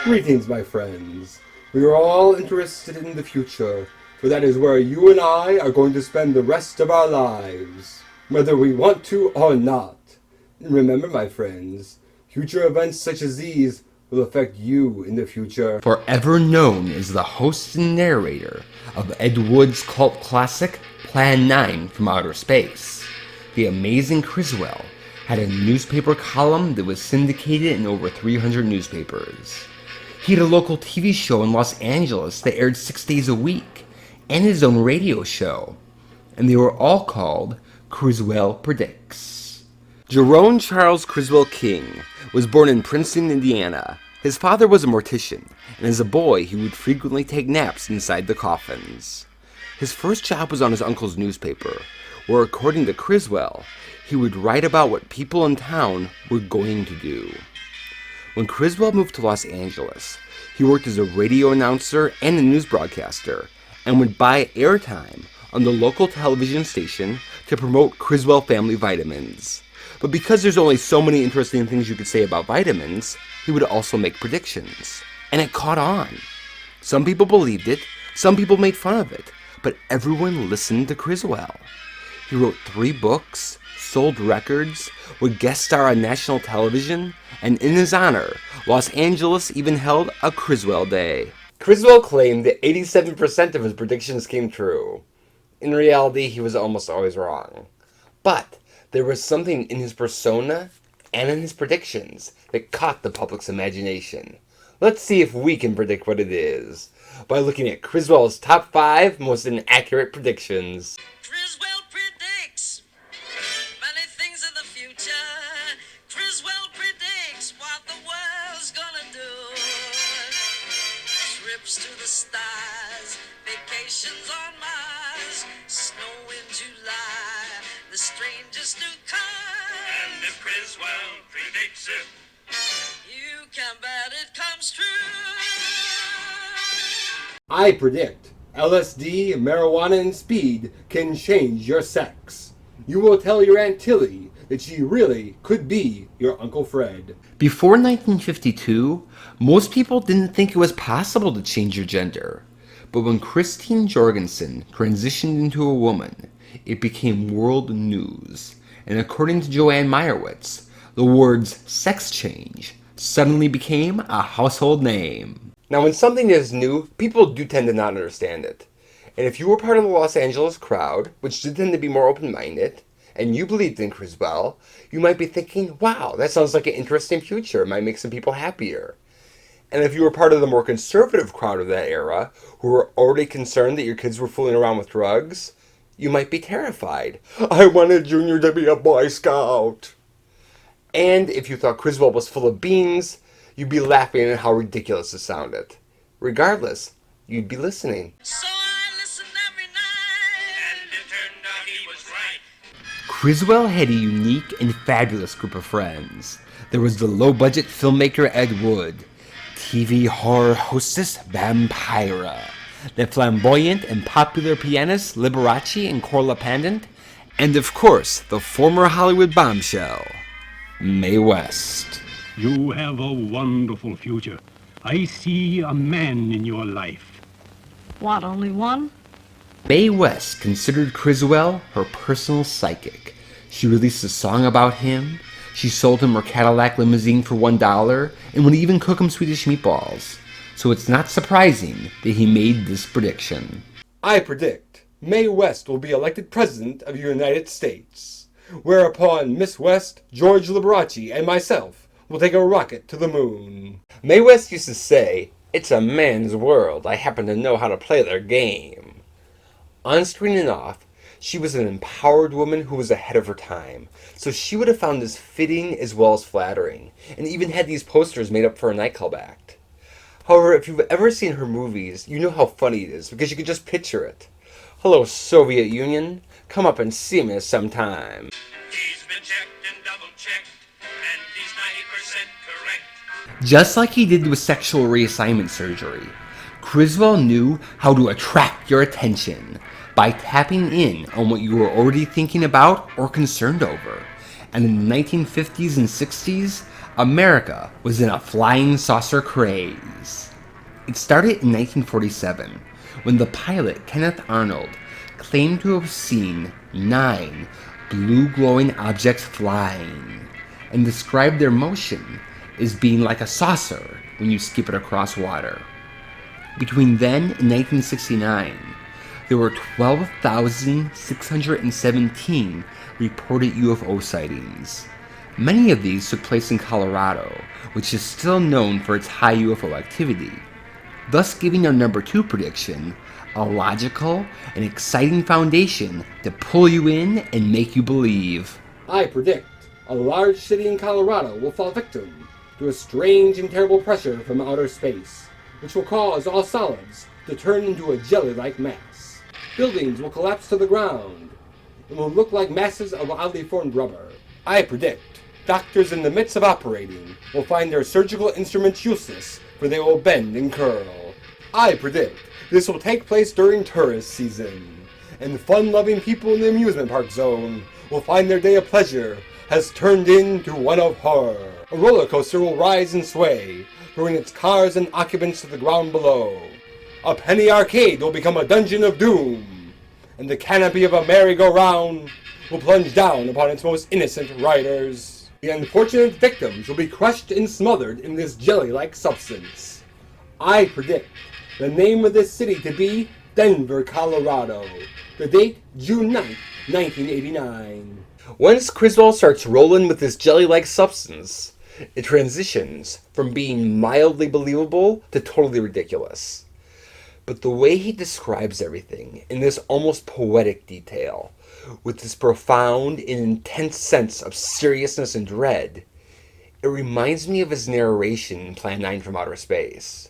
Greetings, my friends. We are all interested in the future, for that is where you and I are going to spend the rest of our lives, whether we want to or not. And remember, my friends, future events such as these will affect you in the future. Forever known as the host and narrator of Ed Wood's cult classic Plan 9 from Outer Space, the amazing Criswell had a newspaper column that was syndicated in over 300 newspapers. He had a local TV show in Los Angeles that aired 6 days a week, and his own radio show, and they were all called Criswell Predicts. Jerome Charles Criswell King was born in Princeton, Indiana. His father was a mortician, and as a boy he would frequently take naps inside the coffins. His first job was on his uncle's newspaper, where according to Criswell, he would write about what people in town were going to do. When Criswell moved to Los Angeles, he worked as a radio announcer and a news broadcaster, and would buy airtime on the local television station to promote Criswell Family Vitamins. But because there's only so many interesting things you could say about vitamins, he would also make predictions. And it caught on. Some people believed it, some people made fun of it, but everyone listened to Criswell. He wrote 3 books, sold records, would guest star on national television, and in his honor, Los Angeles even held a Criswell Day. Criswell claimed that 87% of his predictions came true. In reality, he was almost always wrong. But there was something in his persona and in his predictions that caught the public's imagination. Let's see if we can predict what it is by looking at Criswell's top 5 most inaccurate predictions. Criswell predicts many things in the future. Criswell predicts what the world's gonna do. Trips to the stars, vacations on Mars, snow in July, the strangest new car. And if Criswell predicts it, You can bet it comes true. I predict LSD, marijuana, and speed can change your sex. You will tell your Aunt Tilly that she really could be your Uncle Fred. Before 1952, most people didn't think it was possible to change your gender. But when Christine Jorgensen transitioned into a woman, it became world news. And according to Joanne Meyerowitz, the words sex change suddenly became a household name. Now, when something is new, people do tend to not understand it. And if you were part of the Los Angeles crowd, which did tend to be more open-minded, and you believed in Criswell, you might be thinking, wow, that sounds like an interesting future. It might make some people happier. And if you were part of the more conservative crowd of that era, who were already concerned that your kids were fooling around with drugs, you might be terrified. I wanted Junior to be a Boy Scout. And if you thought Criswell was full of beans, you'd be laughing at how ridiculous it sounded. Regardless, you'd be listening. So I listen every night. and it turned out he was right. Criswell had a unique and fabulous group of friends. There was the low-budget filmmaker Ed Wood, TV horror hostess Vampira, the flamboyant and popular pianist Liberace and Corla Pandant, and of course, the former Hollywood bombshell, Mae West. You have a wonderful future. I see a man in your life. What, only one? Mae West considered Criswell her personal psychic. She released a song about him, she sold him her Cadillac limousine for $1, and would even cook him Swedish meatballs. So it's not surprising that he made this prediction. I predict Mae West will be elected President of the United States, whereupon Miss West, George Liberace, and myself will take a rocket to the moon. Mae West used to say, "It's a man's world. I happen to know how to play their game." On screen and off, she was an empowered woman who was ahead of her time, so she would have found this fitting as well as flattering, and even had these posters made up for a nightclub act. However, if you've ever seen her movies, you know how funny it is, because you can just picture it. Hello, Soviet Union, come up and see me sometime. He's been checked and double-checked, and he's 90% correct. Just like he did with sexual reassignment surgery, Criswell knew how to attract your attention by tapping in on what you were already thinking about or concerned over, and in the 1950s and 60s, America was in a flying saucer craze. It started in 1947, when the pilot Kenneth Arnold claimed to have seen 9 blue glowing objects flying, and described their motion as being like a saucer when you skip it across water. Between then and 1969, there were 12,617 reported UFO sightings. Many of these took place in Colorado, which is still known for its high UFO activity, thus giving our number 2 prediction a logical and exciting foundation to pull you in and make you believe. I predict a large city in Colorado will fall victim to a strange and terrible pressure from outer space, which will cause all solids to turn into a jelly-like mass. Buildings will collapse to the ground and will look like masses of oddly formed rubber. I predict doctors in the midst of operating will find their surgical instruments useless, for they will bend and curl. I predict this will take place during tourist season, and fun-loving people in the amusement park zone will find their day of pleasure has turned into one of horror. A roller coaster will rise and sway, throwing its cars and occupants to the ground below. A penny arcade will become a dungeon of doom, and the canopy of a merry-go-round will plunge down upon its most innocent riders. The unfortunate victims will be crushed and smothered in this jelly-like substance. I predict the name of this city to be Denver, Colorado. The date, June 9th, 1989. Once Criswell starts rolling with this jelly-like substance, it transitions from being mildly believable to totally ridiculous. But the way he describes everything in this almost poetic detail, with this profound and intense sense of seriousness and dread, it reminds me of his narration in Plan 9 from Outer Space.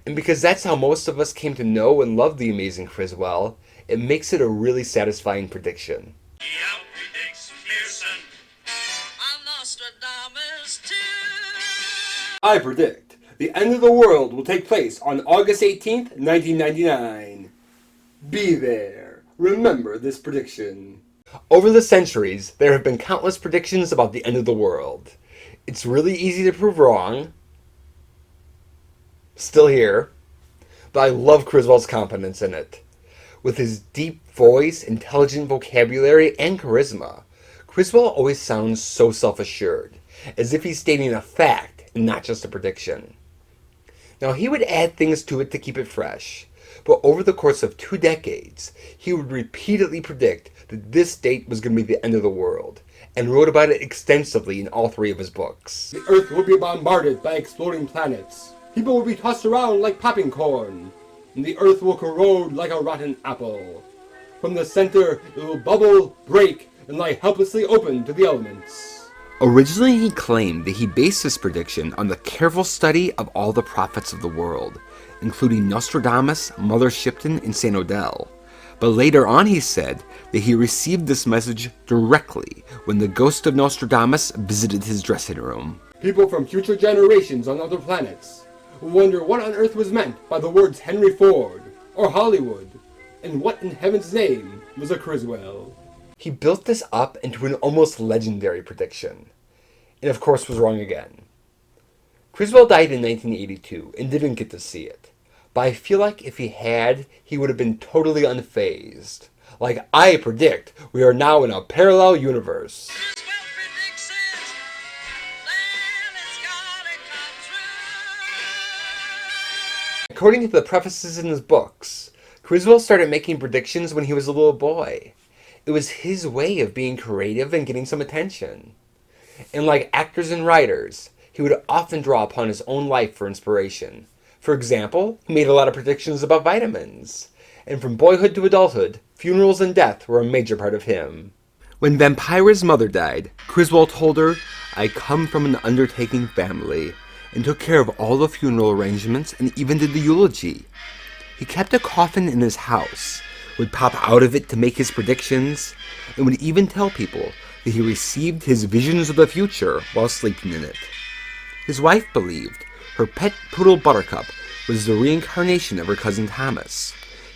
And because that's how most of us came to know and love the amazing Criswell, it makes it a really satisfying prediction. He outpredicts Pearson. I'm Nostradamus too. I predict the end of the world will take place on August 18th, 1999. Be there. Remember this prediction. Over the centuries, there have been countless predictions about the end of the world. It's really easy to prove wrong. Still here. But I love Criswell's confidence in it. With his deep voice, intelligent vocabulary, and charisma, Criswell always sounds so self-assured, as if he's stating a fact and not just a prediction. Now, he would add things to it to keep it fresh, but over the course of 2 decades, he would repeatedly predict that this date was going to be the end of the world, and wrote about it extensively in all 3 of his books. The Earth will be bombarded by exploding planets. People will be tossed around like popping corn, and the Earth will corrode like a rotten apple. From the center, it will bubble, break, and lie helplessly open to the elements. Originally, he claimed that he based this prediction on the careful study of all the prophets of the world, including Nostradamus, Mother Shipton, and Saint Odell. But later on he said that he received this message directly when the ghost of Nostradamus visited his dressing room. People from future generations on other planets will wonder what on earth was meant by the words Henry Ford or Hollywood, and what in heaven's name was a Criswell. He built this up into an almost legendary prediction, and of course was wrong again. Criswell died in 1982 and didn't get to see it, but I feel like if he had, he would have been totally unfazed. Like, I predict we are now in a parallel universe. Criswell predicts it. Then it's gonna come true. According to the prefaces in his books, Criswell started making predictions when he was a little boy. It was his way of being creative and getting some attention. And like actors and writers, he would often draw upon his own life for inspiration. For example, he made a lot of predictions about vitamins. And from boyhood to adulthood, funerals and death were a major part of him. When Vampira's mother died, Criswell told her, "I come from an undertaking family," and took care of all the funeral arrangements and even did the eulogy. He kept a coffin in his house, would pop out of it to make his predictions, and would even tell people that he received his visions of the future while sleeping in it. His wife believed her pet poodle Buttercup was the reincarnation of her cousin Thomas,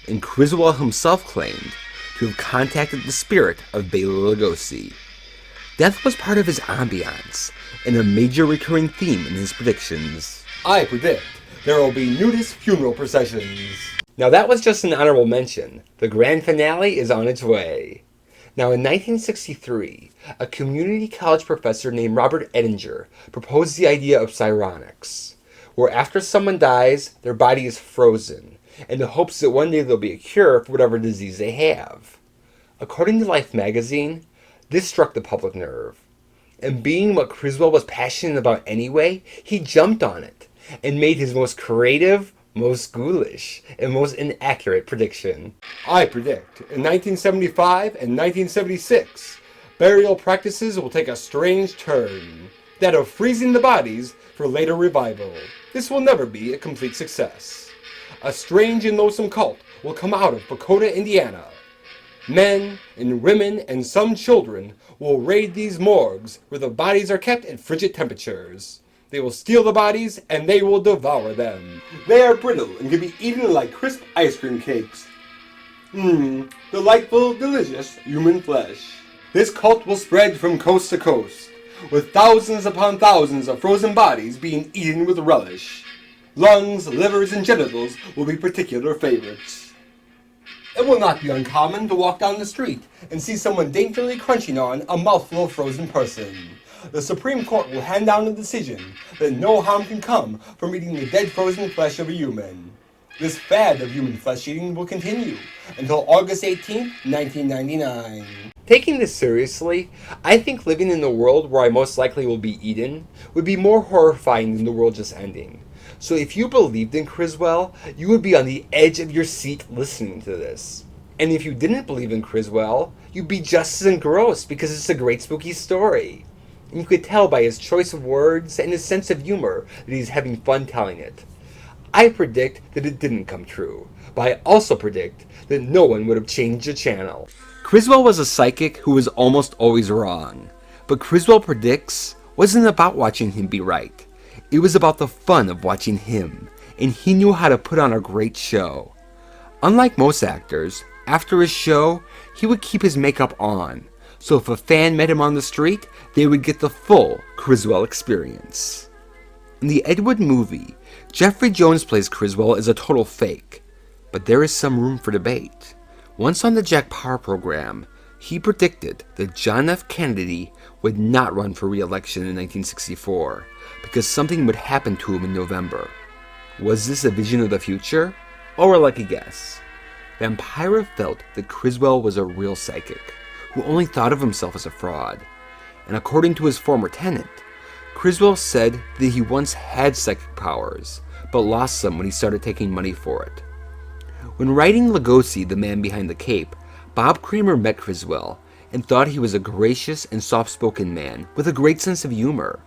and Criswell himself claimed to have contacted the spirit of Bela Lugosi. Death was part of his ambiance, and a major recurring theme in his predictions. I predict there will be nudist funeral processions. Now that was just an honorable mention. The grand finale is on its way. Now in 1963, a community college professor named Robert Ettinger proposed the idea of psionics, where after someone dies, their body is frozen, in the hopes that one day there'll be a cure for whatever disease they have. According to Life magazine, this struck the public nerve. And being what Criswell was passionate about anyway, he jumped on it and made his most creative, most ghoulish, and most inaccurate prediction. I predict in 1975 and 1976, burial practices will take a strange turn, that of freezing the bodies for later revival. This will never be a complete success. A strange and loathsome cult will come out of Pacoda, Indiana. Men and women and some children will raid these morgues where the bodies are kept at frigid temperatures. They will steal the bodies and they will devour them. They are brittle and can be eaten like crisp ice cream cakes. Delightful, delicious human flesh. This cult will spread from coast to coast, with thousands upon thousands of frozen bodies being eaten with relish. Lungs, livers, and genitals will be particular favorites. It will not be uncommon to walk down the street and see someone daintily crunching on a mouthful of frozen person. The Supreme Court will hand down a decision that no harm can come from eating the dead frozen flesh of a human. This fad of human flesh eating will continue until August 18, 1999. Taking this seriously, I think living in a world where I most likely will be eaten would be more horrifying than the world just ending. So if you believed in Criswell, you would be on the edge of your seat listening to this. And if you didn't believe in Criswell, you'd be just as engrossed because it's a great spooky story. And you could tell by his choice of words and his sense of humor that he's having fun telling it. I predict that it didn't come true, but I also predict that no one would have changed the channel. Criswell was a psychic who was almost always wrong, but Criswell Predicts wasn't about watching him be right. It was about the fun of watching him, and he knew how to put on a great show. Unlike most actors, after his show, he would keep his makeup on, so if a fan met him on the street, they would get the full Criswell experience. In the Ed Wood movie, Jeffrey Jones plays Criswell as a total fake, but there is some room for debate. Once on the Jack Paar program, he predicted that John F. Kennedy would not run for re-election in 1964 because something would happen to him in November. Was this a vision of the future, or a lucky guess? Vampira felt that Criswell was a real psychic, who only thought of himself as a fraud. And according to his former tenant, Criswell said that he once had psychic powers, but lost them when he started taking money for it. When writing Lugosi, the Man Behind the Cape, Bob Kramer met Criswell and thought he was a gracious and soft-spoken man with a great sense of humor,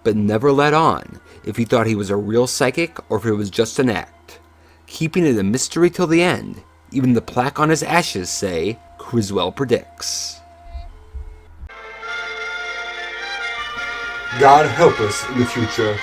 but never let on if he thought he was a real psychic or if it was just an act, keeping it a mystery till the end. Even the plaque on his ashes say, Criswell Predicts. God help us in the future.